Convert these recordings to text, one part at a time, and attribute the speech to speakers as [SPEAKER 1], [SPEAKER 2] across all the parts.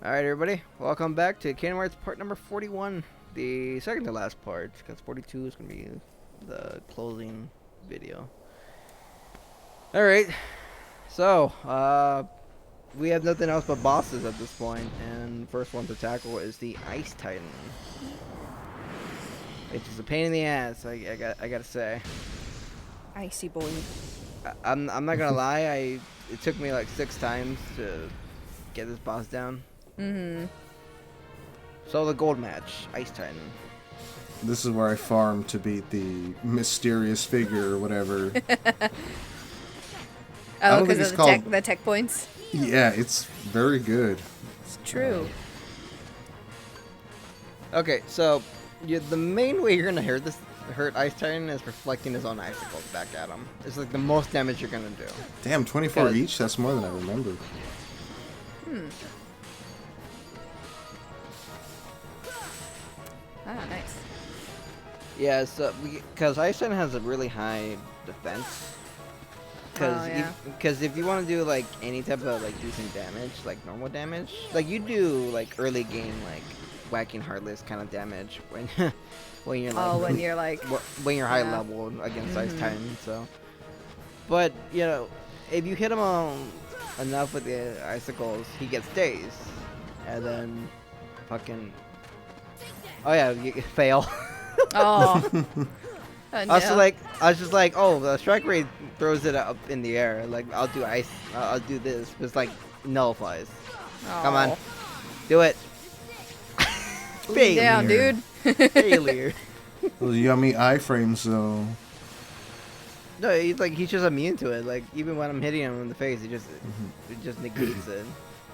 [SPEAKER 1] Alright, everybody, welcome back to Kingdom Hearts part number 41, the second to last part, because 42 is going to be the closing video. Alright, so, we have nothing else but bosses at this point, and first one to tackle is the Ice Titan. Which is a pain in the ass, I gotta say.
[SPEAKER 2] Icy boy.
[SPEAKER 1] I'm not gonna lie, it took me like 6 times to get this boss down.
[SPEAKER 2] Mm-hmm.
[SPEAKER 1] So the gold match, Ice Titan.
[SPEAKER 3] This is where I farm to beat the mysterious figure or whatever.
[SPEAKER 2] Oh, because of the tech points?
[SPEAKER 3] Yeah, it's very good.
[SPEAKER 2] It's true.
[SPEAKER 1] Okay, so the main way you're gonna hurt Ice Titan is reflecting his own icicles back at him. It's like the most damage you're gonna do.
[SPEAKER 3] Damn, 24 each? That's more than I remember.
[SPEAKER 2] Ah, nice.
[SPEAKER 1] Yeah, so because Ice Titan has a really high defense. Because if you want to do like any type of like decent damage, like normal damage, like you do like early game like whacking heartless kind of damage when when you're like when you're high level against Ice Titan. So, but you know, if you hit him enough with the icicles, he gets dazed, and then fucking you fail.
[SPEAKER 2] Oh. Oh, no.
[SPEAKER 1] I was just like, oh, the strike rate throws it up in the air. Like, I'll do ice. I'll do this. It's like nullifies.
[SPEAKER 2] Oh.
[SPEAKER 1] Come on, do it. Failure.
[SPEAKER 2] Down, dude.
[SPEAKER 1] Failure.
[SPEAKER 3] Those yummy iframes, though.
[SPEAKER 1] No, he's just immune to it. Like even when I'm hitting him in the face, it just negates it.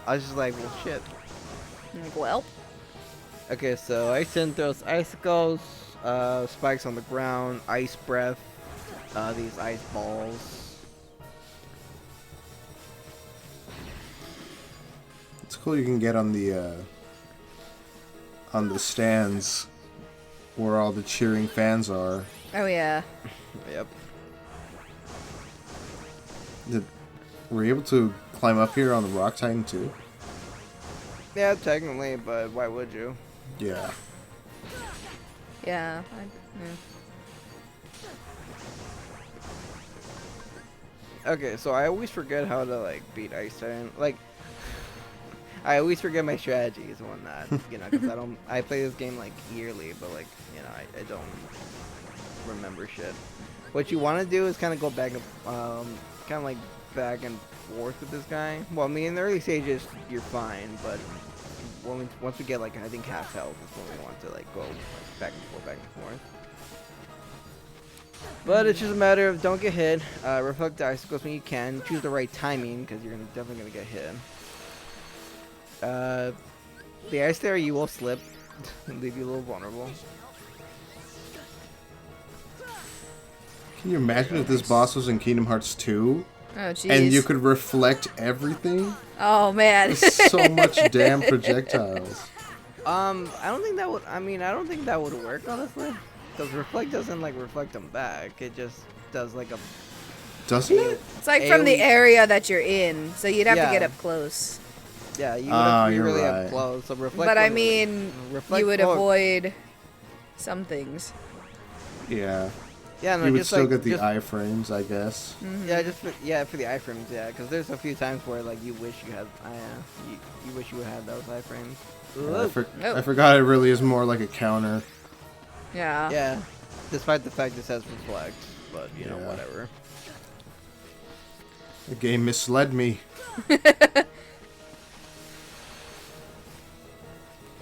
[SPEAKER 1] I was just like, well, shit.
[SPEAKER 2] Like, well.
[SPEAKER 1] Okay, so Ice Titan throws icicles, spikes on the ground, ice breath, these ice balls.
[SPEAKER 3] It's cool you can get on the stands where all the cheering fans are.
[SPEAKER 2] Oh, yeah.
[SPEAKER 1] Yep.
[SPEAKER 3] Were you able to climb up here on the Rock Titan too?
[SPEAKER 1] Yeah, technically, but why would you?
[SPEAKER 3] Yeah.
[SPEAKER 2] Yeah.
[SPEAKER 1] Okay, so I always forget how to like beat Ice Titan. Like, I always forget my strategies and whatnot. You know, because I play this game like yearly, but like, you know, I don't remember shit. What you want to do is kind of go back and kind of like back and forth with this guy. Well, I mean, in the early stages you're fine, but once we get like I think half health is when we want to like go back and forth, back and forth. But it's just a matter of don't get hit. Reflect the icicles when you can. Choose the right timing because you're definitely gonna get hit. The ice there you will slip and leave you a little vulnerable.
[SPEAKER 3] Can you imagine if this boss was in Kingdom Hearts 2?
[SPEAKER 2] Oh, jeez.
[SPEAKER 3] And you could reflect everything?
[SPEAKER 2] Oh, man.
[SPEAKER 3] So much damn projectiles.
[SPEAKER 1] I don't think that would. I mean, I don't think that would work honestly, because reflect doesn't like reflect them back. It just does like a.
[SPEAKER 3] Doesn't it?
[SPEAKER 2] It's like from the area that you're in, so you'd have to get
[SPEAKER 1] Yeah.
[SPEAKER 2] up close.
[SPEAKER 1] Yeah, you would have to be
[SPEAKER 3] you're
[SPEAKER 1] really
[SPEAKER 3] right.
[SPEAKER 1] up close. So reflect.
[SPEAKER 2] But I
[SPEAKER 1] won't
[SPEAKER 2] mean,
[SPEAKER 1] reflect
[SPEAKER 2] you would
[SPEAKER 1] won't-
[SPEAKER 2] avoid some things.
[SPEAKER 3] Yeah.
[SPEAKER 1] Yeah, no,
[SPEAKER 3] You would
[SPEAKER 1] just
[SPEAKER 3] still
[SPEAKER 1] like,
[SPEAKER 3] get the
[SPEAKER 1] just,
[SPEAKER 3] iframes, I guess.
[SPEAKER 1] Yeah, for the iframes, yeah, because there's a few times where like you wish you had, you wish you would have those iframes.
[SPEAKER 3] I forgot it really is more like a counter.
[SPEAKER 2] Yeah.
[SPEAKER 1] Yeah, despite the fact it says reflect, but you know,
[SPEAKER 3] Yeah.
[SPEAKER 1] whatever.
[SPEAKER 3] The game misled me.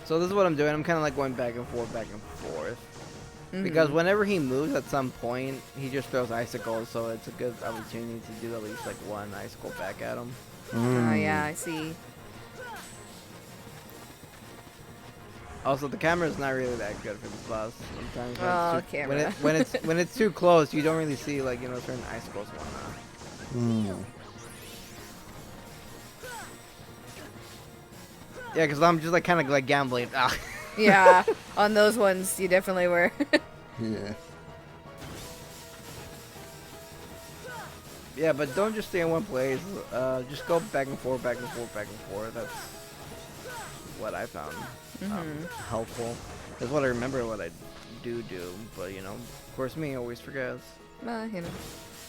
[SPEAKER 1] So this is what I'm doing. I'm kind of like going back and forth, because whenever he moves at some point, he just throws icicles. So it's a good opportunity to do at least like one icicle back at him.
[SPEAKER 2] Oh, yeah, I see.
[SPEAKER 1] Also, the camera is not really that good for this boss. Sometimes
[SPEAKER 2] camera.
[SPEAKER 1] when it's too close, you don't really see like certain icicles and whatnot. Yeah, because I'm just like kind of like gambling.
[SPEAKER 2] Yeah, on those ones, you definitely were.
[SPEAKER 3] Yeah.
[SPEAKER 1] Yeah, but don't just stay in one place. Just go back and forth, back and forth, back and forth. That's what I found helpful. That's what I remember what I do. But you know, of course, me always forgets.
[SPEAKER 2] You know.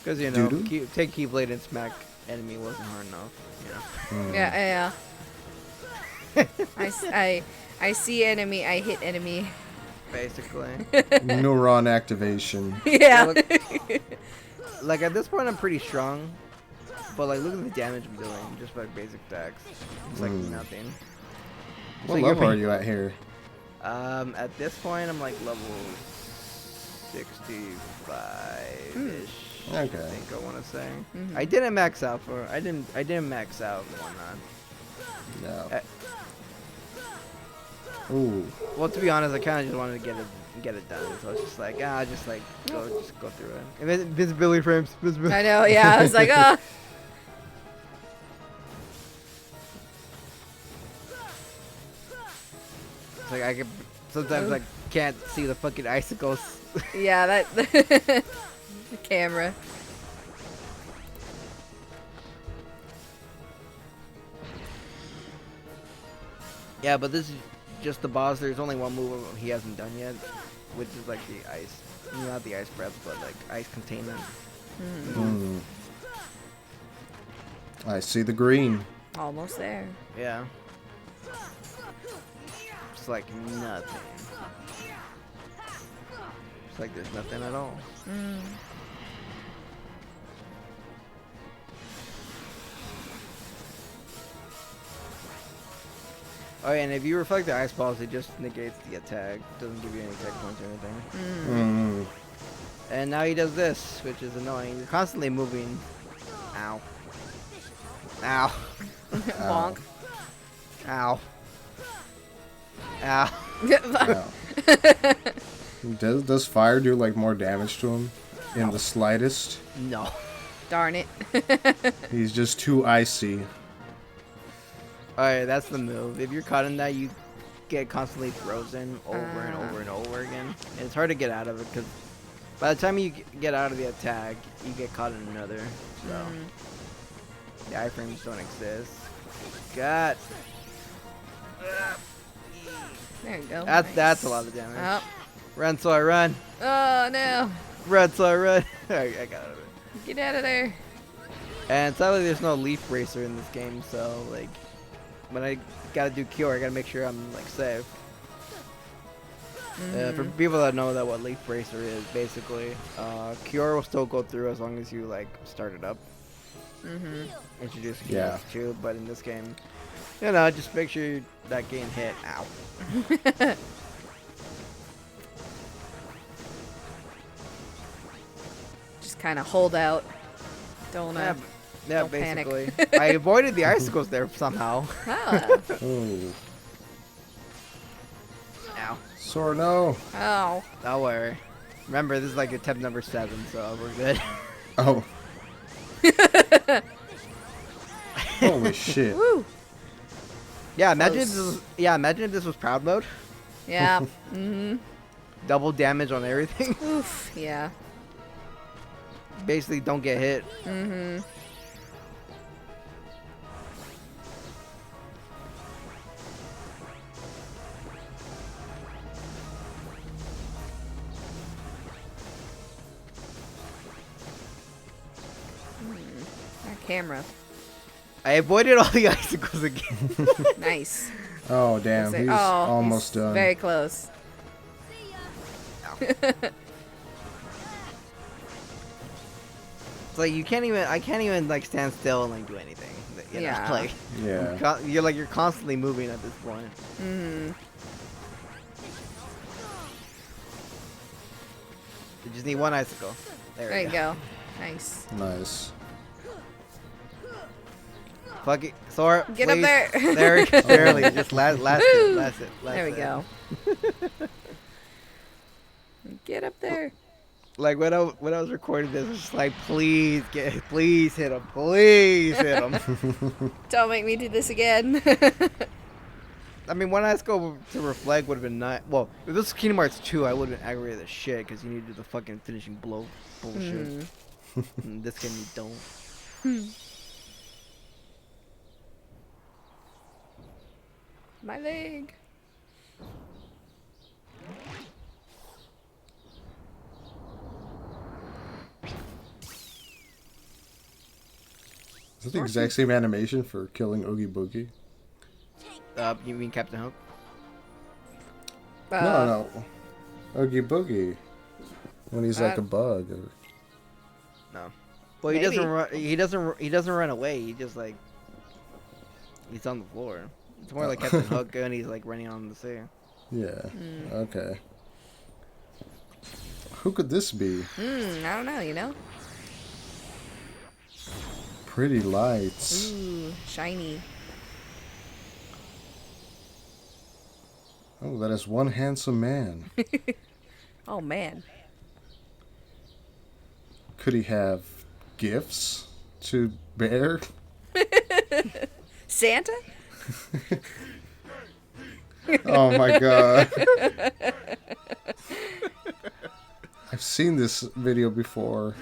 [SPEAKER 1] Because you know,
[SPEAKER 3] Doo-doo?
[SPEAKER 1] take Keyblade and smack enemy wasn't hard enough. You know.
[SPEAKER 2] Yeah. I see enemy. I hit enemy.
[SPEAKER 1] Basically.
[SPEAKER 3] Neuron activation.
[SPEAKER 2] Yeah.
[SPEAKER 1] Look, like at this point, I'm pretty strong. But like, look at the damage I'm doing just by basic attacks. It's like nothing.
[SPEAKER 3] What
[SPEAKER 1] So
[SPEAKER 3] level are you at here?
[SPEAKER 1] At this point, I'm like level 65-ish.
[SPEAKER 3] Okay.
[SPEAKER 1] I think I want to say. I didn't max out for. I didn't max out and whatnot.
[SPEAKER 3] No. Ooh.
[SPEAKER 1] Well, to be honest, I kind of just wanted to get it done. So it's just like, just go through it. Invisibility frames.
[SPEAKER 2] I know. Yeah. I was like, oh.
[SPEAKER 1] It's like I can sometimes I can't see the fucking icicles.
[SPEAKER 2] Yeah. That the camera.
[SPEAKER 1] Yeah, but this is just the boss. There's only one move he hasn't done yet, which is like the ice, not the ice breath, but like ice containment.
[SPEAKER 3] I see the green.
[SPEAKER 2] Almost there.
[SPEAKER 1] Yeah. It's like nothing. It's like there's nothing at all. Oh yeah, and if you reflect the ice balls, it just negates the attack. Doesn't give you any attack points or anything. And now he does this, which is annoying. You're constantly moving. Ow. Ow.
[SPEAKER 2] Bonk.
[SPEAKER 1] Ow. Ow.
[SPEAKER 3] Wow. Does fire do like more damage to him? In the slightest?
[SPEAKER 1] No.
[SPEAKER 2] Darn it.
[SPEAKER 3] He's just too icy.
[SPEAKER 1] Alright, that's the move. If you're caught in that, you get constantly frozen over and over and over again. And it's hard to get out of it because by the time you get out of the attack, you get caught in another. So the iframes don't exist. God.
[SPEAKER 2] There you go.
[SPEAKER 1] That's a lot of damage.
[SPEAKER 2] Oh.
[SPEAKER 1] Run so I run.
[SPEAKER 2] Oh no.
[SPEAKER 1] Run so I run. Alright, I got out of it.
[SPEAKER 2] Get out of there.
[SPEAKER 1] And sadly, there's no leaf bracer in this game, so like when I gotta do cure, I gotta make sure I'm like safe. For people that know that what leaf bracer is, basically, cure will still go through as long as you like start it up. Introduce a
[SPEAKER 3] Yeah.
[SPEAKER 1] too, but in this game, you know, just make sure that getting hit. Ow.
[SPEAKER 2] Just kind of hold out. Don't
[SPEAKER 1] Yeah,
[SPEAKER 2] Don't panic.
[SPEAKER 1] basically. I avoided the icicles there somehow.
[SPEAKER 2] Ah.
[SPEAKER 3] Oh.
[SPEAKER 1] Ow.
[SPEAKER 3] Sora, no.
[SPEAKER 2] Oh.
[SPEAKER 1] Don't worry. Remember, this is like attempt number 7, so we're good.
[SPEAKER 3] Oh. Holy shit.
[SPEAKER 2] Woo.
[SPEAKER 1] Yeah, imagine if
[SPEAKER 2] Close.
[SPEAKER 1] imagine if this was proud mode.
[SPEAKER 2] Yeah.
[SPEAKER 1] Double damage on everything.
[SPEAKER 2] Oof. Yeah.
[SPEAKER 1] Basically, don't get hit.
[SPEAKER 2] That camera.
[SPEAKER 1] I avoided all the icicles again.
[SPEAKER 2] Nice.
[SPEAKER 3] Oh, damn. He's almost
[SPEAKER 2] he's
[SPEAKER 3] done.
[SPEAKER 2] Very close.
[SPEAKER 1] It's like you can't even. I can't even like stand still and like do anything. You know?
[SPEAKER 2] Yeah.
[SPEAKER 1] Like
[SPEAKER 3] Yeah.
[SPEAKER 1] you're constantly moving at this point. You just need one icicle.
[SPEAKER 2] There you go. Nice.
[SPEAKER 3] Nice.
[SPEAKER 1] Fuck it, Sora.
[SPEAKER 2] Get up
[SPEAKER 1] please.
[SPEAKER 2] there.
[SPEAKER 1] There we go. Barely. Just last it.
[SPEAKER 2] There we go. Get up there.
[SPEAKER 1] Like when I was recording this, it's just like please hit him, please hit him.
[SPEAKER 2] Don't make me do this again.
[SPEAKER 1] I mean, one icicle to reflect would have been nice. Well, if this was Kingdom Hearts 2, I would have been aggravated as shit because you need to do the fucking finishing blow bullshit. In this game, you don't.
[SPEAKER 2] My leg.
[SPEAKER 3] Is that the exact same animation for killing Oogie Boogie?
[SPEAKER 1] You mean Captain Hook?
[SPEAKER 3] No. Oogie Boogie. When he's like a bug. Or...
[SPEAKER 1] No. Well, he
[SPEAKER 2] Maybe.
[SPEAKER 1] doesn't run. He doesn't run away. He just like he's on the floor. It's more like Captain Hook, and he's like running on the sea.
[SPEAKER 3] Yeah. Okay. Who could this be?
[SPEAKER 2] I don't know, you know?
[SPEAKER 3] Pretty lights.
[SPEAKER 2] Ooh, shiny.
[SPEAKER 3] Oh, that is one handsome man.
[SPEAKER 2] Oh, man.
[SPEAKER 3] Could he have gifts to bear?
[SPEAKER 2] Santa?
[SPEAKER 3] Oh my god. I've seen this video before.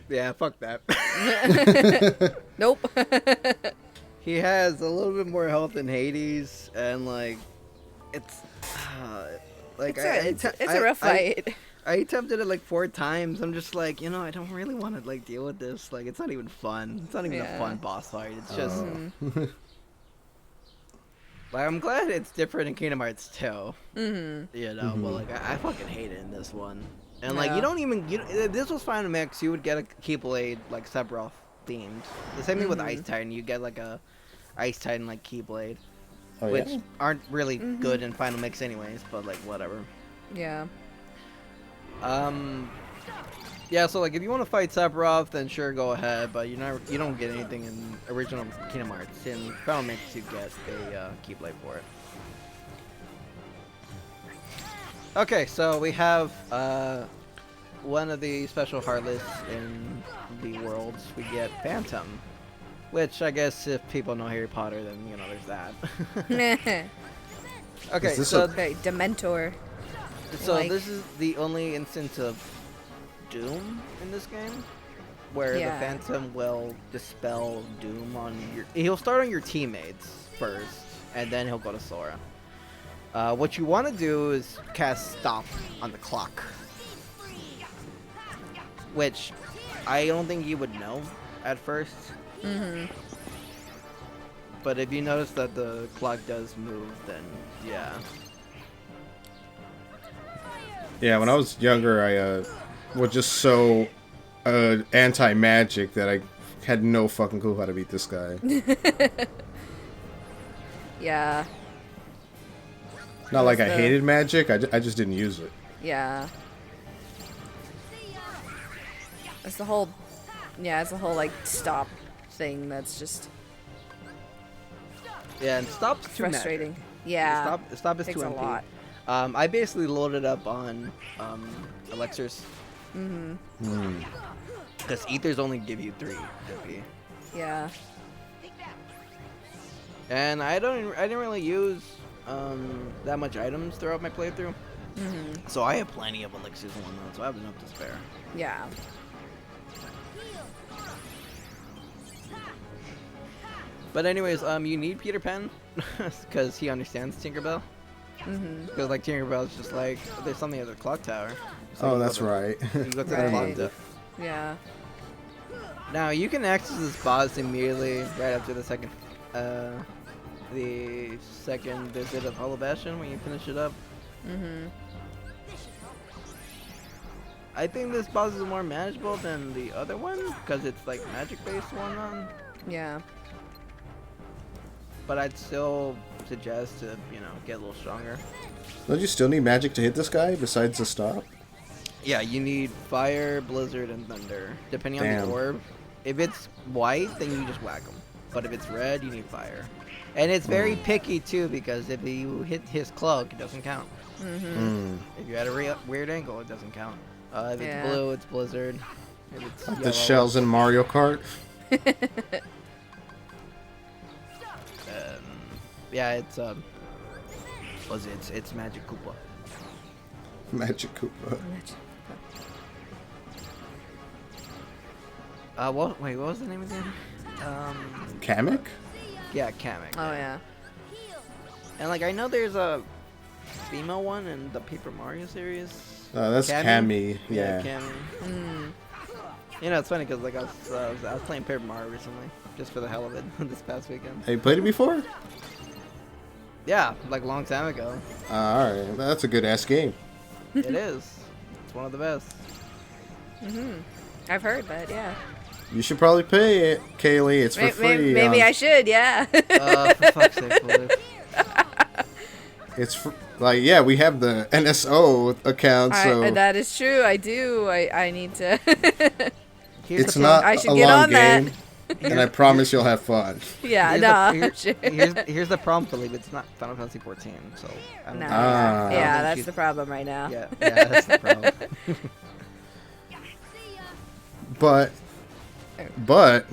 [SPEAKER 1] Yeah, fuck that.
[SPEAKER 2] Nope.
[SPEAKER 1] He has a little bit more health than Hades, and like, it's like
[SPEAKER 2] it's a rough fight.
[SPEAKER 1] I attempted it like 4 times. I'm just like, I don't really want to like deal with this. Like, it's not even fun. It's not even a
[SPEAKER 2] Yeah.
[SPEAKER 1] fun boss fight. It's just
[SPEAKER 3] Oh.
[SPEAKER 1] like I'm glad it's different in Kingdom Hearts 2.
[SPEAKER 2] Mm-hmm.
[SPEAKER 1] But like I fucking hate it in this one. And like
[SPEAKER 2] Yeah.
[SPEAKER 1] you don't even if this was Final Mix, you would get a Keyblade like Sephiroth themed. The same thing with Ice Titan. You get like a Ice Titan like Keyblade,
[SPEAKER 3] Oh,
[SPEAKER 1] which
[SPEAKER 3] yeah?
[SPEAKER 1] aren't really good in Final Mix anyways. But like whatever.
[SPEAKER 2] Yeah.
[SPEAKER 1] Yeah, so like if you want to fight Sephiroth, then sure, go ahead. But you don't get anything in original Kingdom Hearts. In Final Mix, you get a Keyblade for it. Okay, so we have one of the special Heartless in the worlds. We get Phantom, which I guess if people know Harry Potter, then there's that. Okay,
[SPEAKER 3] Is this
[SPEAKER 1] so
[SPEAKER 2] Okay, Dementor. like-
[SPEAKER 1] this is the only instance of Doom in this game, where
[SPEAKER 2] Yeah.
[SPEAKER 1] the Phantom will dispel Doom on your. He'll start on your teammates first, and then he'll go to Sora. What you want to do is cast Stop on the clock, which I don't think you would know at first. But if you notice that the clock does move, then yeah.
[SPEAKER 3] Yeah, when I was younger, I was just so anti-magic that I had no fucking clue how to beat this guy.
[SPEAKER 2] Yeah.
[SPEAKER 3] Not like I
[SPEAKER 2] the-
[SPEAKER 3] hated magic, I just didn't use it.
[SPEAKER 2] Yeah. It's the whole, like stop thing that's just
[SPEAKER 1] Yeah, and Stop's too magic.
[SPEAKER 2] frustrating. Yeah.
[SPEAKER 1] Stop is
[SPEAKER 2] Takes
[SPEAKER 1] too
[SPEAKER 2] a
[SPEAKER 1] MP.
[SPEAKER 2] lot.
[SPEAKER 1] I basically loaded up on elixirs. Because ethers only give you 3 MP.
[SPEAKER 2] Yeah.
[SPEAKER 1] And I didn't really use that much items throughout my playthrough. So I have plenty of elixirs and whatnot, so I have enough to spare.
[SPEAKER 2] Yeah.
[SPEAKER 1] But anyways, you need Peter Pan because he understands Tinkerbell. Because like Tinkerbell's just like, there's something at the clock tower. So
[SPEAKER 3] Oh,
[SPEAKER 1] you
[SPEAKER 3] that's
[SPEAKER 1] go to-
[SPEAKER 3] right.
[SPEAKER 1] You go to the
[SPEAKER 2] Right.
[SPEAKER 1] clock tower.
[SPEAKER 2] Yeah.
[SPEAKER 1] Now you can access this boss immediately right after the second visit of Hollow Bastion when you finish it up. I think this boss is more manageable than the other one because it's like magic based one.
[SPEAKER 2] Yeah.
[SPEAKER 1] But I'd still suggest to get a little stronger.
[SPEAKER 3] Don't you still need magic to hit this guy besides the stop?
[SPEAKER 1] Yeah, you need fire, blizzard, and thunder depending on
[SPEAKER 3] Damn.
[SPEAKER 1] the orb. If it's white, then you just whack him. But if it's red, you need fire. And it's very picky too because if you hit his cloak, it doesn't count. If you're at a weird angle, it doesn't count. If
[SPEAKER 2] Yeah.
[SPEAKER 1] it's blue, it's blizzard. If it's
[SPEAKER 3] Like the
[SPEAKER 1] yellow,
[SPEAKER 3] shells in Mario Kart?
[SPEAKER 1] yeah, it's it's Magic Koopa.
[SPEAKER 3] Magic Koopa.
[SPEAKER 1] Wait, what was the name again?
[SPEAKER 3] Kamek?
[SPEAKER 1] Yeah, Kamek.
[SPEAKER 2] Oh yeah.
[SPEAKER 1] And like I know there's a female one in the Paper Mario series.
[SPEAKER 3] That's Cammy. Yeah.
[SPEAKER 1] Cammy.
[SPEAKER 2] Mm.
[SPEAKER 1] You know, it's funny because like I was playing Paper Mario recently, just for the hell of it, this past weekend.
[SPEAKER 3] Have you played it before?
[SPEAKER 1] Yeah, like a long time ago.
[SPEAKER 3] Alright, that's a good ass game.
[SPEAKER 1] It is. It's one of the best.
[SPEAKER 2] I've heard, but yeah.
[SPEAKER 3] You should probably pay it, Kaylee. It's for free.
[SPEAKER 2] Maybe I should, yeah.
[SPEAKER 1] For fuck's sake, Flip.
[SPEAKER 3] It's for, like, yeah, we have the NSO account, so
[SPEAKER 2] that is true. I do. I need to.
[SPEAKER 1] Here's
[SPEAKER 3] it's
[SPEAKER 1] the
[SPEAKER 3] not
[SPEAKER 2] I should
[SPEAKER 3] a
[SPEAKER 2] get
[SPEAKER 3] long
[SPEAKER 2] on that.
[SPEAKER 3] game, and I promise you'll have fun.
[SPEAKER 2] Yeah,
[SPEAKER 1] Here's
[SPEAKER 2] no.
[SPEAKER 1] here's the problem, Philippe. It's not Final Fantasy 14, so I don't
[SPEAKER 2] No.
[SPEAKER 1] think-
[SPEAKER 3] Ah.
[SPEAKER 1] I don't
[SPEAKER 2] Yeah,
[SPEAKER 1] think
[SPEAKER 2] that's
[SPEAKER 1] she's-
[SPEAKER 2] the problem right now.
[SPEAKER 1] Yeah, that's the problem.
[SPEAKER 3] But
[SPEAKER 2] But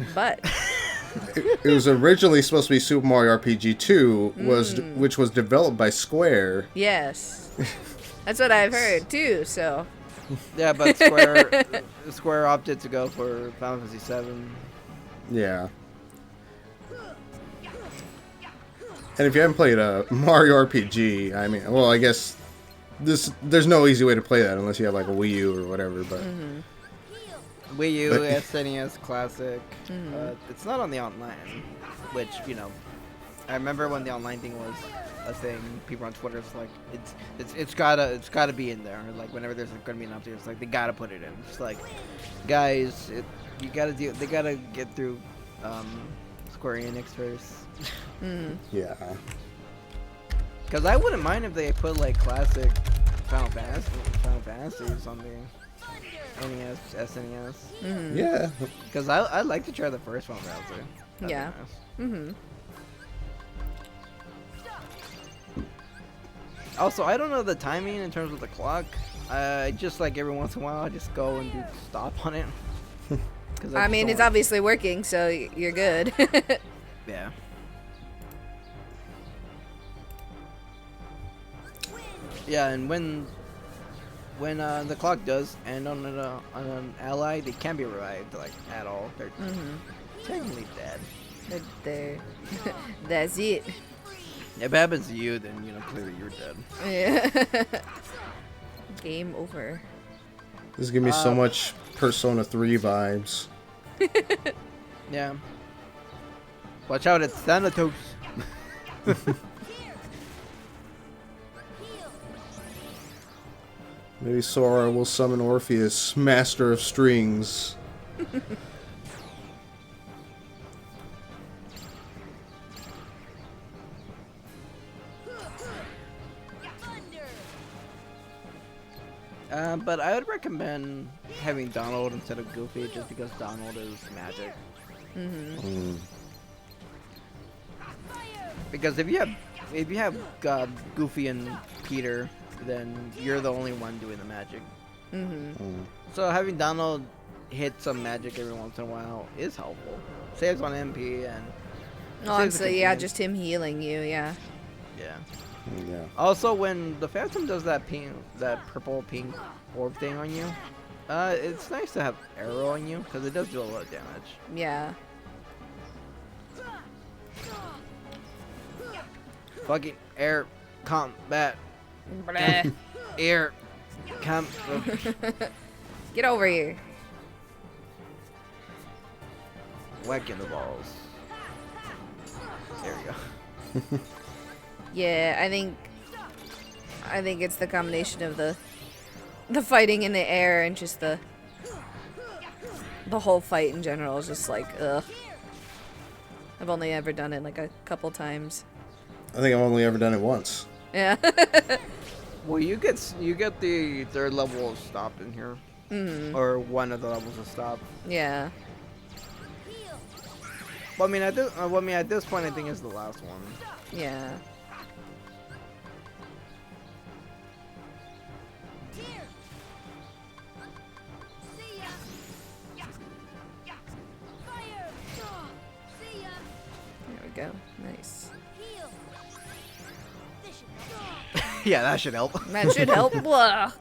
[SPEAKER 3] it was originally supposed to be Super Mario RPG 2, which was developed by Square.
[SPEAKER 2] yes, that's what I've heard too. So
[SPEAKER 1] Yeah, but Square opted to go for Final Fantasy 7.
[SPEAKER 3] Yeah. And if you haven't played a Mario RPG, I mean, well, I guess there's no easy way to play that unless you have like a Wii U or whatever. But
[SPEAKER 1] Wii U,
[SPEAKER 3] But-
[SPEAKER 1] SNES Classic. It's not on the online, which, you know, I remember when the online thing was a thing. People on Twitter was like, it's gotta be in there. Like whenever there's gonna be an update, it's like they gotta put it in. It's like, guys, they gotta get through Square Enix first.
[SPEAKER 3] yeah,
[SPEAKER 1] Because I wouldn't mind if they put like classic Final Fantasies on the NES, SNES.
[SPEAKER 3] yeah.
[SPEAKER 1] Because I'd like to try the first Final Fantasy. That'd be
[SPEAKER 2] Yeah.
[SPEAKER 1] nice. Also, I don't know the timing in terms of the clock. Just like every once in a while, I just go and do stop on it. 'Cause
[SPEAKER 2] I
[SPEAKER 1] just
[SPEAKER 2] mean,
[SPEAKER 1] don't
[SPEAKER 2] it's
[SPEAKER 1] like-
[SPEAKER 2] obviously working, so you're good.
[SPEAKER 1] Yeah. Yeah, and when the clock does end on an ally, they can't be revived like at all. They're technically dead.
[SPEAKER 2] There. That's it.
[SPEAKER 1] If it happens to you, then you know clearly you're dead.
[SPEAKER 2] Yeah. Game over.
[SPEAKER 3] This give me so much Persona 3 vibes.
[SPEAKER 1] Yeah. Watch out, it's Thanatos.
[SPEAKER 3] Maybe Sora will summon Orpheus, Master of Strings.
[SPEAKER 1] But I would recommend having Donald instead of Goofy, just because Donald is magic. Because if you have Goofy and Peter, then you're the only one doing the magic. So having Donald hit some magic every once in a while is helpful. Saves on MP and
[SPEAKER 2] Honestly, yeah,
[SPEAKER 1] convenience.
[SPEAKER 2] just him healing you, yeah.
[SPEAKER 1] yeah.
[SPEAKER 3] Yeah.
[SPEAKER 1] Also, when the Phantom does that purple pink orb thing on you, it's nice to have arrow on you because it does do a lot of damage.
[SPEAKER 2] Yeah.
[SPEAKER 1] Fucking air combat,
[SPEAKER 2] Bleh.
[SPEAKER 1] air com.
[SPEAKER 2] Get over here.
[SPEAKER 1] Whack in the balls. There we go.
[SPEAKER 2] Yeah, I think it's the combination of the fighting in the air and just the whole fight in general is just like ugh. I've only ever done it like a couple times.
[SPEAKER 3] I think I've only ever done it once.
[SPEAKER 2] Yeah.
[SPEAKER 1] Well, you get the third level of stop in here, or one of the levels of stop.
[SPEAKER 2] Yeah.
[SPEAKER 1] Well, at this point, I think it's the last one.
[SPEAKER 2] Yeah. There we go. Nice.
[SPEAKER 1] Yeah, that should help.
[SPEAKER 2] That should help. Blah.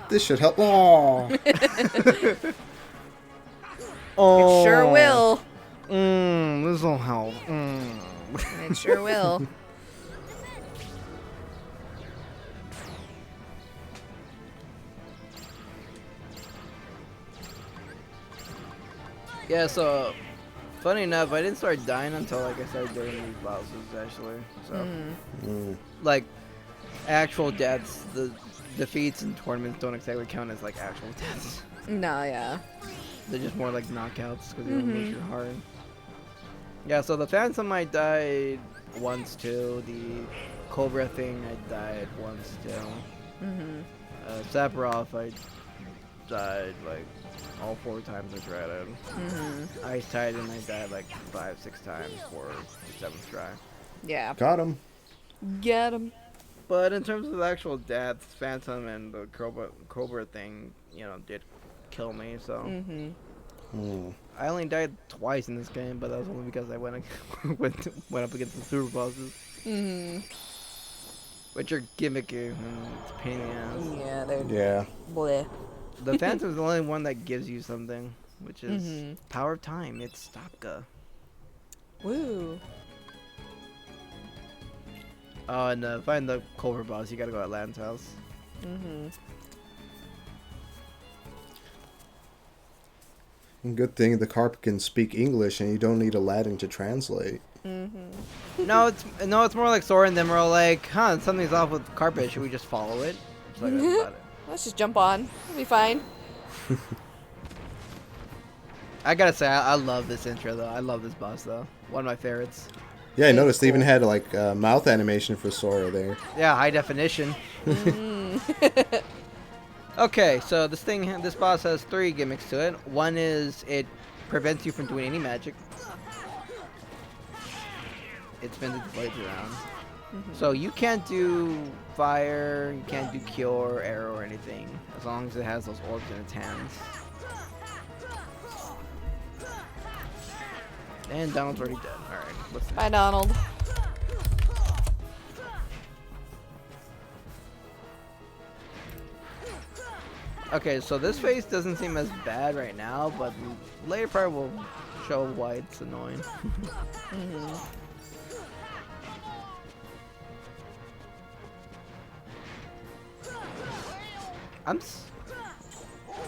[SPEAKER 3] This should help. Oh,
[SPEAKER 1] Oh.
[SPEAKER 2] It sure will.
[SPEAKER 1] This will help.
[SPEAKER 2] It sure will.
[SPEAKER 1] Yeah, so funny enough, I didn't start dying until like I started doing these bosses actually. So like actual deaths, the defeats in tournaments don't exactly count as like actual deaths.
[SPEAKER 2] No, yeah.
[SPEAKER 1] They're just more like knockouts because they don't make it hard. Yeah, so the Phantom I died once too. The Cobra thing I died once too. Sephiroth I died like all 4 times I tried it. Ice Titan I died like 5-6 times for the 7th try.
[SPEAKER 2] Yeah.
[SPEAKER 3] Got him.
[SPEAKER 2] Get him.
[SPEAKER 1] But in terms of actual deaths, Phantom and the Cobra thing, you know, did kill me. So I only died twice in this game, but that was only because I went up against the super bosses, which are gimmicky and it's a pain in the ass.
[SPEAKER 2] Yeah, they're
[SPEAKER 3] Yeah.
[SPEAKER 2] bleh.
[SPEAKER 1] The Phantom's the only one that gives you something, which is Power of Time. It's Stopka.
[SPEAKER 2] Woo.
[SPEAKER 1] Oh, and find the Cobra boss. You gotta go at Land's house.
[SPEAKER 3] Good thing the carp can speak English and you don't need Aladdin to translate.
[SPEAKER 1] No, it's more like Sora and them are all like, huh, something's off with Carpet. Should we just follow it? It's like, that's about it.
[SPEAKER 2] Let's just jump on. It'll be fine.
[SPEAKER 1] I gotta say, I love this intro though. I love this boss though. One of my favorites.
[SPEAKER 3] Yeah, I noticed they even
[SPEAKER 2] cool.
[SPEAKER 3] had like mouth animation for Sora there.
[SPEAKER 1] Yeah, high definition. Okay, so this boss has 3 gimmicks to it. One is it prevents you from doing any magic. It spins its blades around. So you can't do fire, you can't do cure, arrow, or anything, as long as it has those orbs in its hands. And Donald's already dead. Alright, what's
[SPEAKER 2] Bye, Donald.
[SPEAKER 1] Okay, so this face doesn't seem as bad right now, but later part will show why it's annoying.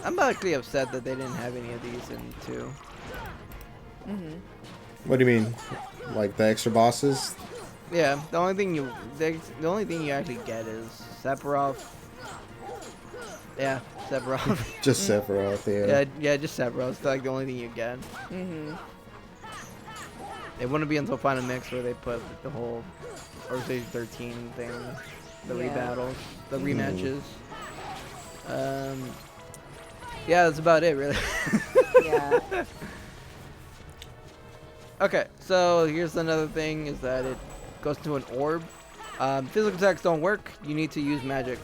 [SPEAKER 1] I'm actually upset that they didn't have any of these in 2.
[SPEAKER 3] What do you mean? Like the extra bosses?
[SPEAKER 1] Yeah, the only thing you actually get is Sephiroth. Yeah, Sephiroth.
[SPEAKER 3] Just Sephiroth, yeah.
[SPEAKER 1] yeah, just Sephiroth. It's like the only thing you get. It wouldn't be until Final Mix where they put the whole Earth Stage 13 thing, the
[SPEAKER 2] Yeah.
[SPEAKER 1] rebattles, the rematches. Yeah, that's about it, really.
[SPEAKER 2] Yeah.
[SPEAKER 1] Okay, so here's another thing: is that it goes to an orb. Physical attacks don't work. You need to use magic.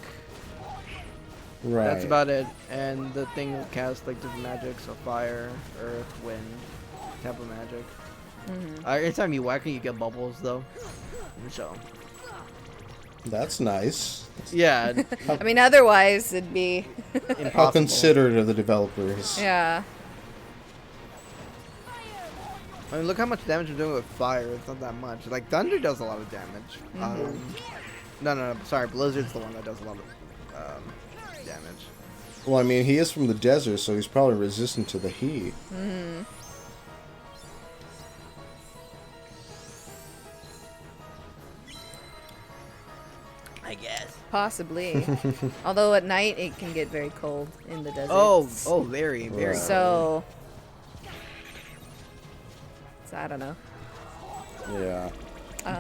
[SPEAKER 3] Right.
[SPEAKER 1] That's about it. And the thing will cast like different magic, so fire, earth, wind, type of magic. Every time you whack it, you get bubbles, though. So.
[SPEAKER 3] That's nice.
[SPEAKER 1] Yeah.
[SPEAKER 2] I mean, otherwise it'd be.
[SPEAKER 1] Impossible.
[SPEAKER 3] How considerate of the developers.
[SPEAKER 2] Yeah.
[SPEAKER 1] I mean, look how much damage we're doing with fire. It's not that much. Like, Thunder does a lot of damage. No, sorry. Blizzard's the one that does a lot of damage.
[SPEAKER 3] Well, I mean, he is from the desert, so he's probably resistant to the heat.
[SPEAKER 1] I guess.
[SPEAKER 2] Possibly. Although at night it can get very cold in the desert.
[SPEAKER 1] Oh, very, very.
[SPEAKER 3] Right.
[SPEAKER 2] So I don't know.
[SPEAKER 3] Yeah.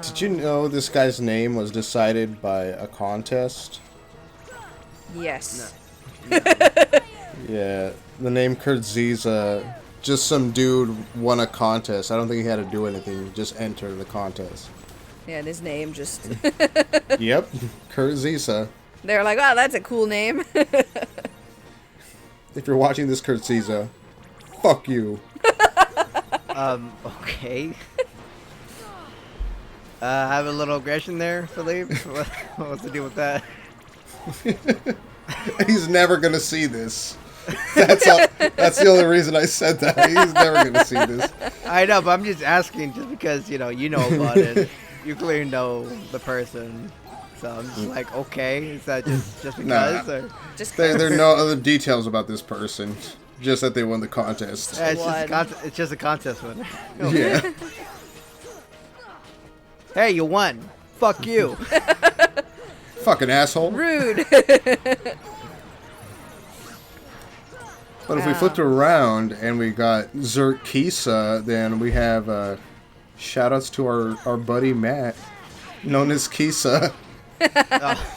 [SPEAKER 3] Did you know this guy's name was decided by a contest?
[SPEAKER 2] Yes.
[SPEAKER 3] Yeah, the name Kurtziza, just some dude won a contest. I don't think he had to do anything, just enter the contest.
[SPEAKER 2] Yeah, and his name just.
[SPEAKER 3] Yep, Kurtziza.
[SPEAKER 2] They're like, wow, that's a cool name.
[SPEAKER 3] If you're watching this, Kurtziza, fuck you.
[SPEAKER 1] Okay. I have a little aggression there, Philippe. What's the deal with that?
[SPEAKER 3] He's never gonna see this. That's all. That's the only reason I said that. He's never gonna see this.
[SPEAKER 1] I know, but I'm just asking just because you know about it. You clearly know the person, so I'm just like, okay, is that just because? Or?
[SPEAKER 2] Just
[SPEAKER 3] There are no other details about this person. Just that they won the contest.
[SPEAKER 1] Yeah,
[SPEAKER 2] One.
[SPEAKER 1] it's just a contest winner.
[SPEAKER 3] Yeah.
[SPEAKER 1] Hey, you won. Fuck you.
[SPEAKER 3] Fucking asshole.
[SPEAKER 2] rude.
[SPEAKER 3] But if we flipped around and we got Zerk Kisa, then we have shout-outs to our buddy Matt, known as Kisa.
[SPEAKER 1] Oh.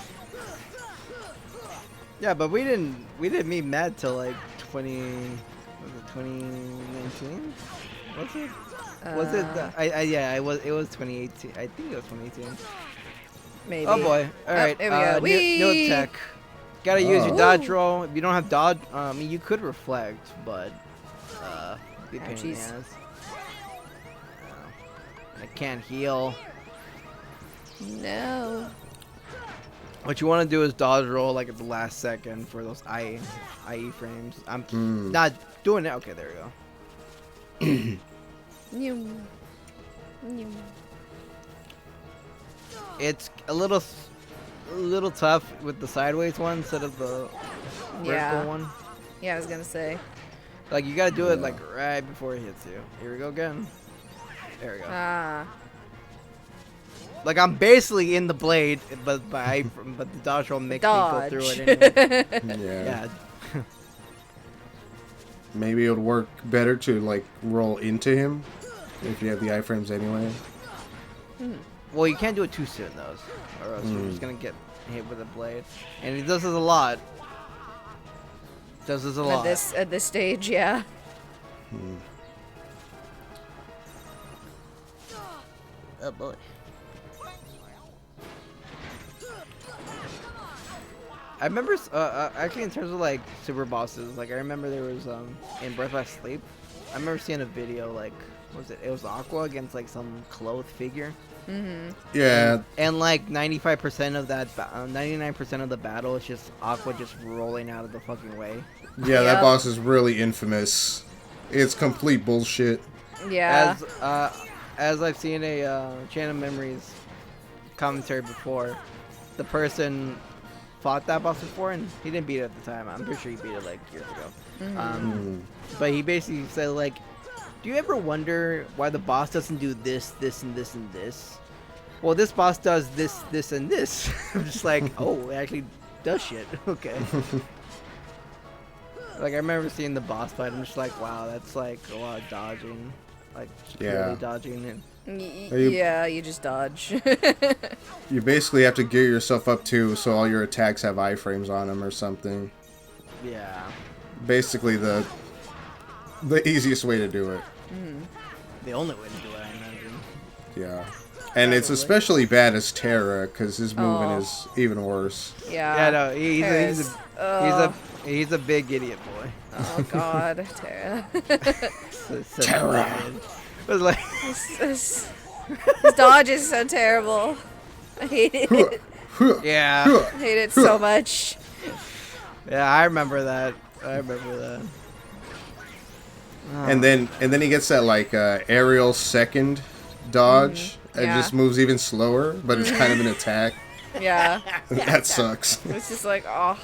[SPEAKER 1] Yeah, but we didn't meet Matt till like 2019? Was it? Was it? It was 2018. I think it was 2018.
[SPEAKER 2] Maybe.
[SPEAKER 1] Oh boy! All right,
[SPEAKER 2] here we go.
[SPEAKER 1] new
[SPEAKER 2] Whee!
[SPEAKER 1] tech. Gotta use your
[SPEAKER 3] Oh.
[SPEAKER 1] dodge roll. If you don't have dodge, I mean, you could reflect, but be a pain in the
[SPEAKER 2] Ouchies.
[SPEAKER 1] ass. I can't heal.
[SPEAKER 2] No.
[SPEAKER 1] What you want to do is dodge roll like at the last second for those IE frames. I'm not doing it. Okay, there we go.
[SPEAKER 2] New.
[SPEAKER 1] It's a little tough with the sideways one instead of the vertical
[SPEAKER 2] Yeah.
[SPEAKER 1] one.
[SPEAKER 2] Yeah, I was gonna say.
[SPEAKER 1] Like you gotta do it like right before it hits you. Here we go again. There we go.
[SPEAKER 2] Ah.
[SPEAKER 1] Like I'm basically in the blade, but the dodge roll makes me go through
[SPEAKER 2] Dodge.
[SPEAKER 1] it anyway.
[SPEAKER 3] Yeah.
[SPEAKER 1] Yeah.
[SPEAKER 3] Maybe it would work better to like roll into him if you have the iframes anyway.
[SPEAKER 1] Well, you can't do it too soon though, or else you're just gonna get hit with a blade. And he does this a lot. Does this a lot.
[SPEAKER 2] At this stage, yeah. Oh boy.
[SPEAKER 1] I remember, actually, in terms of like super bosses, like I remember there was in Birth by Sleep, I remember seeing a video like, what was it? It was Aqua against like some clothed figure,
[SPEAKER 3] Yeah.
[SPEAKER 1] and like 95% of that, 99% of the battle is just Aqua just rolling out of the fucking way.
[SPEAKER 3] Yeah, that
[SPEAKER 2] Yep.
[SPEAKER 3] boss is really infamous. It's complete bullshit.
[SPEAKER 2] Yeah.
[SPEAKER 1] As I've seen a Channel Memories commentary before, the person fought that boss before and he didn't beat it at the time. I'm pretty sure he beat it like years ago. But he basically said like, do you ever wonder why the boss doesn't do this, this, and this, and this? Well, this boss does this, this, and this. I'm just like, oh, it actually does shit. Okay. Like I remember seeing the boss fight. I'm just like, wow, that's like a lot of dodging, like purely
[SPEAKER 3] Yeah.
[SPEAKER 1] dodging and.
[SPEAKER 2] Yeah, you just dodge.
[SPEAKER 3] You basically have to gear yourself up too, so all your attacks have iframes on them or something.
[SPEAKER 1] Yeah.
[SPEAKER 3] Basically, the easiest way to do it.
[SPEAKER 1] The only way to do it, I imagine.
[SPEAKER 3] Yeah. And it's
[SPEAKER 1] Probably.
[SPEAKER 3] especially bad as Terra, because his movement
[SPEAKER 2] Oh.
[SPEAKER 3] is even worse.
[SPEAKER 2] Yeah.
[SPEAKER 1] Yeah, no, he's
[SPEAKER 2] Terra's-
[SPEAKER 1] a big idiot boy.
[SPEAKER 2] Oh God, Terra.
[SPEAKER 1] Terror. It was like,
[SPEAKER 2] His dodge is so terrible. I hate it.
[SPEAKER 1] yeah,
[SPEAKER 2] I hate it so much.
[SPEAKER 1] yeah, I remember that.
[SPEAKER 3] And then he gets that like aerial second dodge. It
[SPEAKER 2] Yeah.
[SPEAKER 3] just moves even slower, but it's kind of an attack.
[SPEAKER 2] Yeah.
[SPEAKER 3] That sucks.
[SPEAKER 2] It's just like, oh.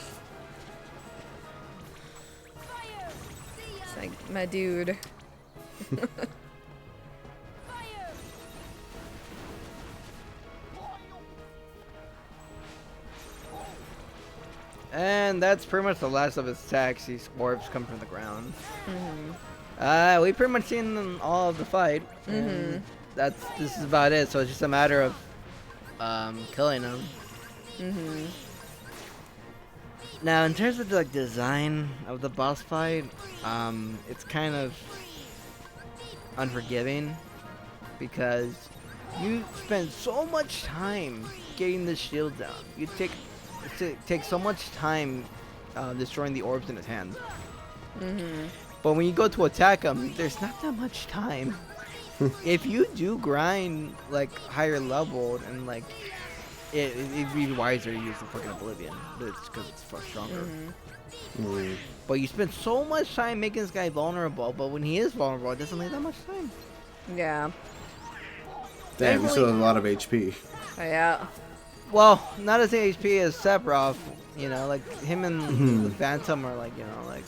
[SPEAKER 2] It's like, my dude.
[SPEAKER 1] And that's pretty much the last of his attacks. These orbs come from the ground. We pretty much seen them all of the fight. And this is about it. So it's just a matter of killing them. Now, in terms of the like design of the boss fight, it's kind of unforgiving because you spend so much time getting the shield down. You take so much time destroying the orbs in his hand. But when you go to attack him, there's not that much time. If you do grind like higher leveled and like it'd be wiser to use the fucking Oblivion. But it's because it's far stronger. But you spend so much time making this guy vulnerable, but when he is vulnerable, it doesn't leave that much time.
[SPEAKER 2] Yeah.
[SPEAKER 3] Damn, you still have a lot of HP.
[SPEAKER 2] Yeah.
[SPEAKER 1] Well, not as HP as Sephiroth, you know, like him and the Phantom are like, you know, like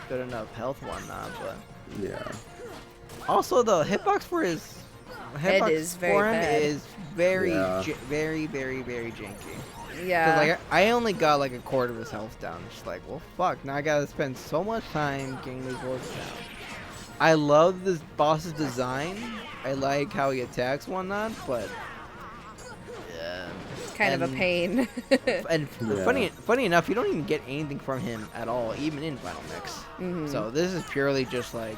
[SPEAKER 1] good enough health whatnot, but
[SPEAKER 3] Yeah.
[SPEAKER 1] also the hitbox for his
[SPEAKER 2] Head
[SPEAKER 1] hitbox
[SPEAKER 2] is very
[SPEAKER 1] for him
[SPEAKER 2] bad.
[SPEAKER 1] is very,
[SPEAKER 3] Yeah.
[SPEAKER 1] very, very, very janky.
[SPEAKER 2] Yeah.
[SPEAKER 1] Cause like I only got like a quarter of his health down. Just like, well, fuck. Now I gotta spend so much time getting these wards down. I love this boss's design. I like how he attacks whatnot, but yeah.
[SPEAKER 2] kind of a
[SPEAKER 1] and-
[SPEAKER 2] pain.
[SPEAKER 1] And
[SPEAKER 3] Yeah.
[SPEAKER 1] funny enough, you don't even get anything from him at all, even in Final Mix. So this is purely just like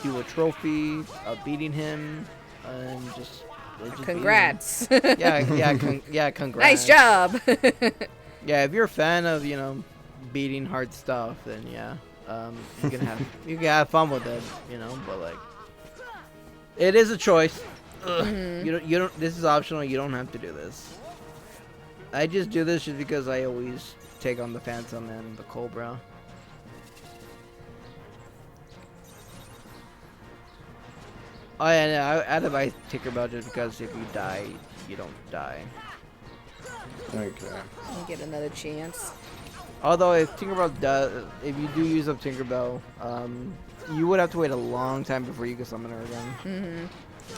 [SPEAKER 1] do a trophy of beating him, and just beat him.
[SPEAKER 2] Congrats.
[SPEAKER 1] Yeah, congrats.
[SPEAKER 2] Nice job.
[SPEAKER 1] Yeah, if you're a fan of beating hard stuff, then yeah, you can have fun with it, But like, it is a choice. You don't. This is optional. You don't have to do this. I just do this just because I always take on the Phantom and the Cobra. Oh yeah, no, I added my Tinkerbell just because if you die, you don't die.
[SPEAKER 3] Okay.
[SPEAKER 2] You get another chance.
[SPEAKER 1] Although if you do use up Tinkerbell, you would have to wait a long time before you can summon her again.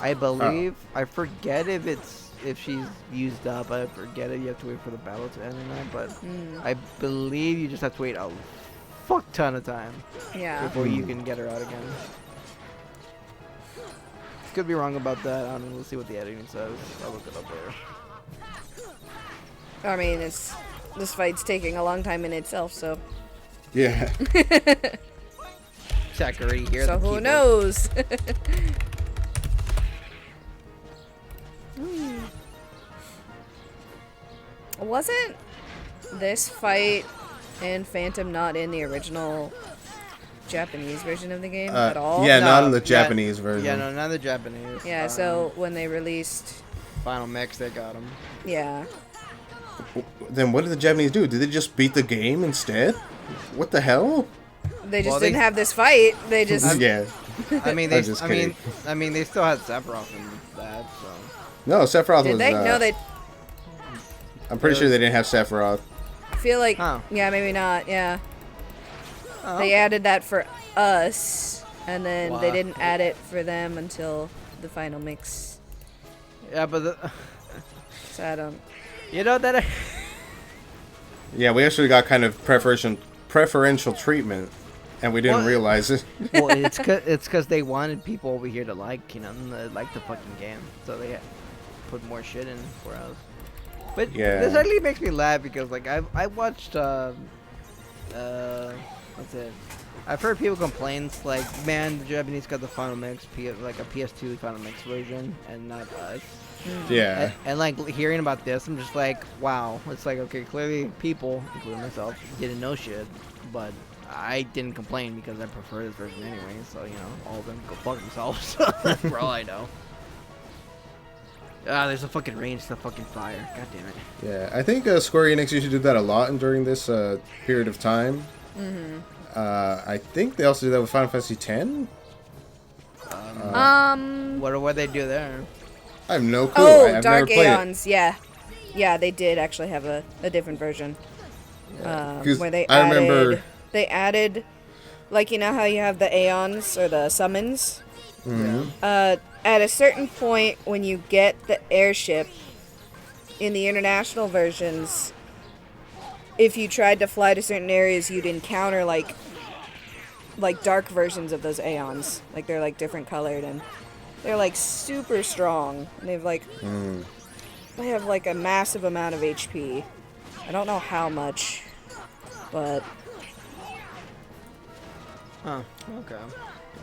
[SPEAKER 1] I believe, I forget if she's used up. I forget it. You have to wait for the battle to end or not. But I believe you just have to wait a fuck ton of time
[SPEAKER 2] Yeah.
[SPEAKER 1] before you can get her out again. Could be wrong about that. I don't know. We'll see what the editing says. I'll look it up later.
[SPEAKER 2] I mean, this fight's taking a long time in itself, so.
[SPEAKER 3] Yeah.
[SPEAKER 1] Zachary here.
[SPEAKER 2] So who knows? Wasn't this fight and Phantom not in the original Japanese version of the game at all?
[SPEAKER 3] Yeah, not
[SPEAKER 1] No,
[SPEAKER 3] in the
[SPEAKER 1] yeah,
[SPEAKER 3] Japanese version.
[SPEAKER 1] Yeah, no, not the Japanese.
[SPEAKER 2] Yeah, so when they released,
[SPEAKER 1] Final Mix, they got him.
[SPEAKER 2] yeah.
[SPEAKER 3] Then what did the Japanese do? Did they just beat the game instead? What the hell?
[SPEAKER 2] They just
[SPEAKER 1] Well,
[SPEAKER 2] didn't
[SPEAKER 1] they-
[SPEAKER 2] have this fight. They just
[SPEAKER 3] Yeah.
[SPEAKER 1] I mean,
[SPEAKER 3] I'm just kidding.
[SPEAKER 1] they still had Sephiroth in that. So
[SPEAKER 3] No, Sephiroth
[SPEAKER 2] did
[SPEAKER 3] was.
[SPEAKER 2] they? No, they
[SPEAKER 3] I'm pretty sure they didn't have Sephiroth.
[SPEAKER 2] feel like
[SPEAKER 1] Oh.
[SPEAKER 2] yeah, maybe not. Yeah,
[SPEAKER 1] Oh.
[SPEAKER 2] they added that for us, and then they
[SPEAKER 1] Wow.
[SPEAKER 2] didn't add it for them until the final mix.
[SPEAKER 1] yeah, but
[SPEAKER 2] So I don't.
[SPEAKER 1] that.
[SPEAKER 3] Yeah, we actually got kind of preferential treatment, and we didn't
[SPEAKER 1] Well,
[SPEAKER 3] realize it.
[SPEAKER 1] Well, it's cause they wanted people over here to like the fucking game, so they put more shit in for us. But
[SPEAKER 3] Yeah.
[SPEAKER 1] this actually makes me laugh because like I watched what's it? I've heard people complain like, man, the Japanese got the Final Mix, like a PS2 Final Mix version, and not us.
[SPEAKER 3] Yeah.
[SPEAKER 1] And like hearing about this, I'm just like, wow. It's like, okay, clearly people, including myself, didn't know shit, but I didn't complain because I prefer this version anyway. So all of them go fuck themselves for all I know. Ah, there's a fucking range to fucking fire. God damn it.
[SPEAKER 3] Yeah, I think Square Enix used to do that a lot during this period of time. I think they also did that with Final Fantasy X.
[SPEAKER 1] What they do there?
[SPEAKER 3] I have no clue.
[SPEAKER 2] Oh,
[SPEAKER 3] I've never
[SPEAKER 2] Dark
[SPEAKER 3] played
[SPEAKER 2] Aeons. Yeah, they did actually have a different version.
[SPEAKER 3] 'Cause
[SPEAKER 2] Where they
[SPEAKER 3] I
[SPEAKER 2] added,
[SPEAKER 3] remember-
[SPEAKER 2] like how you have the Aeons or the summons.
[SPEAKER 3] Mhm.
[SPEAKER 2] At a certain point, when you get the airship in the international versions, if you tried to fly to certain areas, you'd encounter like dark versions of those Aeons. Like they're like different colored and they're like super strong. And they've like they have like a massive amount of HP. I don't know how much, but
[SPEAKER 1] Huh. Okay.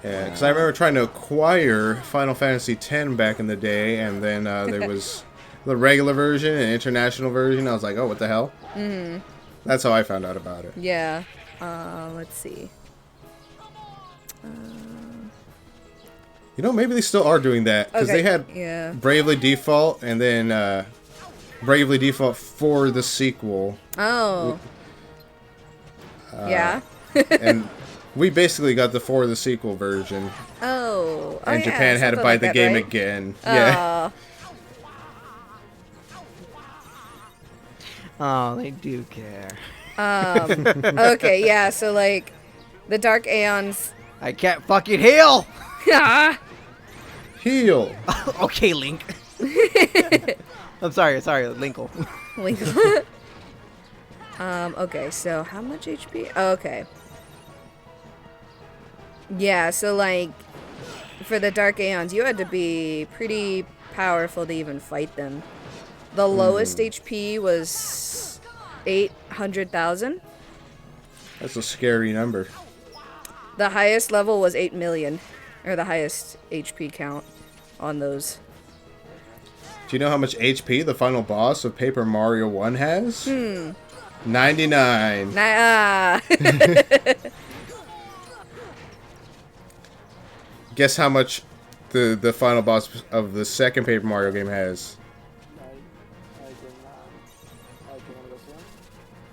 [SPEAKER 3] Yeah, because I remember trying to acquire Final Fantasy X back in the day, and then there was the regular version and international version. I was like, oh, what the hell? Mm-hmm. That's how I found out about it.
[SPEAKER 2] yeah. Let's see.
[SPEAKER 3] You know, maybe they still are doing that, because
[SPEAKER 2] Okay,
[SPEAKER 3] they had
[SPEAKER 2] yeah.
[SPEAKER 3] Bravely Default, and then Bravely Default for the sequel.
[SPEAKER 2] Oh. Yeah.
[SPEAKER 3] And we basically got the for the sequel version.
[SPEAKER 2] Oh.
[SPEAKER 3] And
[SPEAKER 2] yeah,
[SPEAKER 3] Japan had to
[SPEAKER 2] something
[SPEAKER 3] buy
[SPEAKER 2] like
[SPEAKER 3] the
[SPEAKER 2] that,
[SPEAKER 3] game
[SPEAKER 2] right?
[SPEAKER 3] again. Yeah.
[SPEAKER 1] Oh, they do care.
[SPEAKER 2] Okay, yeah, so like the Dark Aeons.
[SPEAKER 1] I can't fucking heal.
[SPEAKER 2] Ah.
[SPEAKER 3] Heal.
[SPEAKER 1] Okay, Link. I'm sorry, Linkle.
[SPEAKER 2] Link. Okay, so how much HP? Oh, okay. Yeah, so like for the Dark Aeons, you had to be pretty powerful to even fight them. The lowest HP was 800,000.
[SPEAKER 3] That's a scary number.
[SPEAKER 2] The highest level was 8 million, or the highest HP count on those.
[SPEAKER 3] Do you know how much HP the final boss of Paper Mario 1 has? 99. Guess how much the final boss of the second Paper Mario game has?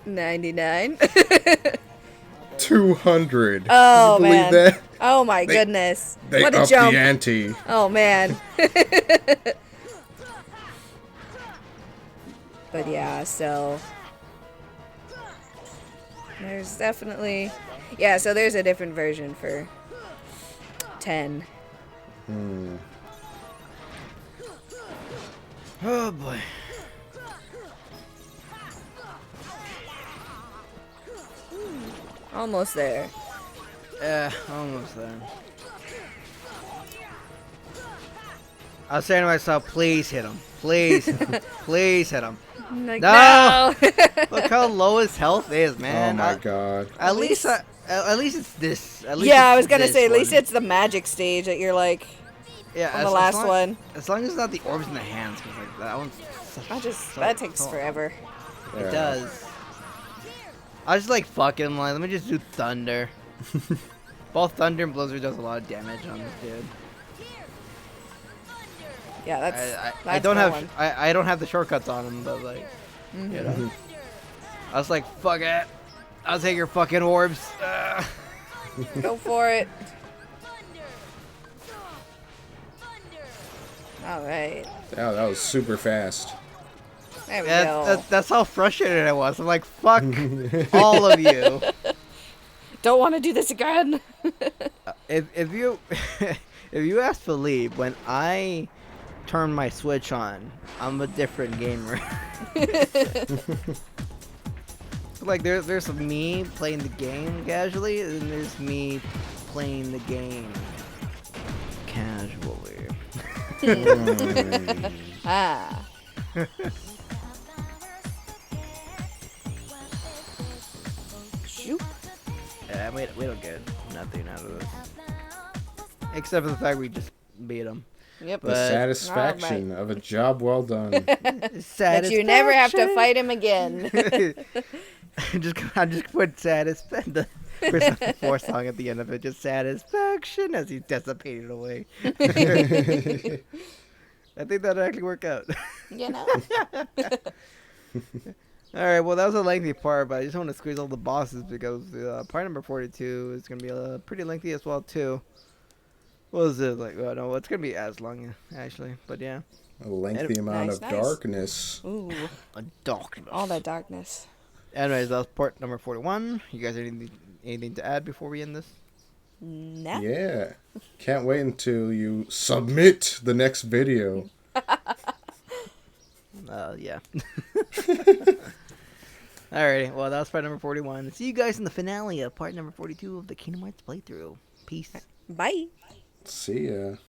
[SPEAKER 2] 99.
[SPEAKER 3] 200.
[SPEAKER 2] Oh,
[SPEAKER 3] Can you believe
[SPEAKER 2] man.
[SPEAKER 3] that?
[SPEAKER 2] Oh my
[SPEAKER 3] They-
[SPEAKER 2] goodness.
[SPEAKER 3] They
[SPEAKER 2] What a
[SPEAKER 3] upped
[SPEAKER 2] jump.
[SPEAKER 3] the ante.
[SPEAKER 2] Oh man. But yeah, so there's definitely, yeah, so there's a different version for 10.
[SPEAKER 1] Oh boy.
[SPEAKER 2] Almost there.
[SPEAKER 1] Almost there. I was saying to myself, please hit him. Please hit him. Please hit him.
[SPEAKER 2] Like,
[SPEAKER 1] No!
[SPEAKER 2] no.
[SPEAKER 1] Look how low his health is, man.
[SPEAKER 3] Oh my god.
[SPEAKER 1] At least it's this. At least
[SPEAKER 2] Yeah, I
[SPEAKER 1] it's
[SPEAKER 2] was gonna
[SPEAKER 1] this
[SPEAKER 2] say, at least
[SPEAKER 1] one.
[SPEAKER 2] it's the magic stage that you're like
[SPEAKER 1] yeah,
[SPEAKER 2] on the last
[SPEAKER 1] long,
[SPEAKER 2] one.
[SPEAKER 1] As long as it's not the orbs in the hands, because like that one's.
[SPEAKER 2] That takes forever.
[SPEAKER 1] It
[SPEAKER 3] Yeah.
[SPEAKER 1] does. I was just like, fuck it, I'm like, let me just do Thunder. Both Thunder and Blizzard does a lot of damage on this dude.
[SPEAKER 2] Yeah,
[SPEAKER 1] I
[SPEAKER 2] that's
[SPEAKER 1] don't
[SPEAKER 2] that
[SPEAKER 1] have
[SPEAKER 2] one.
[SPEAKER 1] I don't have the shortcuts on him, but like, you know. I was like, fuck it, I'll take your fucking orbs.
[SPEAKER 2] Go for it. Alright.
[SPEAKER 3] Oh, that was super fast.
[SPEAKER 2] There we go.
[SPEAKER 1] That's how frustrated I was. I'm like, fuck all of you.
[SPEAKER 2] Don't want to do this again.
[SPEAKER 1] If you if you ask Philippe, when I turn my Switch on, I'm a different gamer. Like there's me playing the game casually, and there's me playing the game casually.
[SPEAKER 2] Ah. Shoot.
[SPEAKER 1] Yeah, we don't get nothing out of this, except for the fact we just beat him.
[SPEAKER 2] Yep.
[SPEAKER 3] The
[SPEAKER 1] But-
[SPEAKER 3] satisfaction of a job well done.
[SPEAKER 2] That you never have to fight him again.
[SPEAKER 1] I just put satisfaction. The Persona 4 song at the end of it, just satisfaction as he's dissipated away. I think that'll actually work out.
[SPEAKER 2] You know?
[SPEAKER 1] Alright, well that was a lengthy part, but I just want to squeeze all the bosses because part number 42 is going to be pretty lengthy as well too. What is it like? Oh no, it's going to be as long actually, but yeah.
[SPEAKER 3] A lengthy amount
[SPEAKER 2] Nice,
[SPEAKER 3] of
[SPEAKER 2] nice.
[SPEAKER 3] darkness.
[SPEAKER 2] Ooh,
[SPEAKER 1] A darkness.
[SPEAKER 2] all that darkness.
[SPEAKER 1] Anyways, that was part number 41. You guys have anything to add before we end this?
[SPEAKER 2] Nah.
[SPEAKER 3] Yeah. Can't wait until you submit the next video.
[SPEAKER 1] Yeah. Alrighty, well that was part number 41. See you guys in the finale of part number 42 of the Kingdom Hearts playthrough. Peace.
[SPEAKER 2] Bye.
[SPEAKER 3] See ya.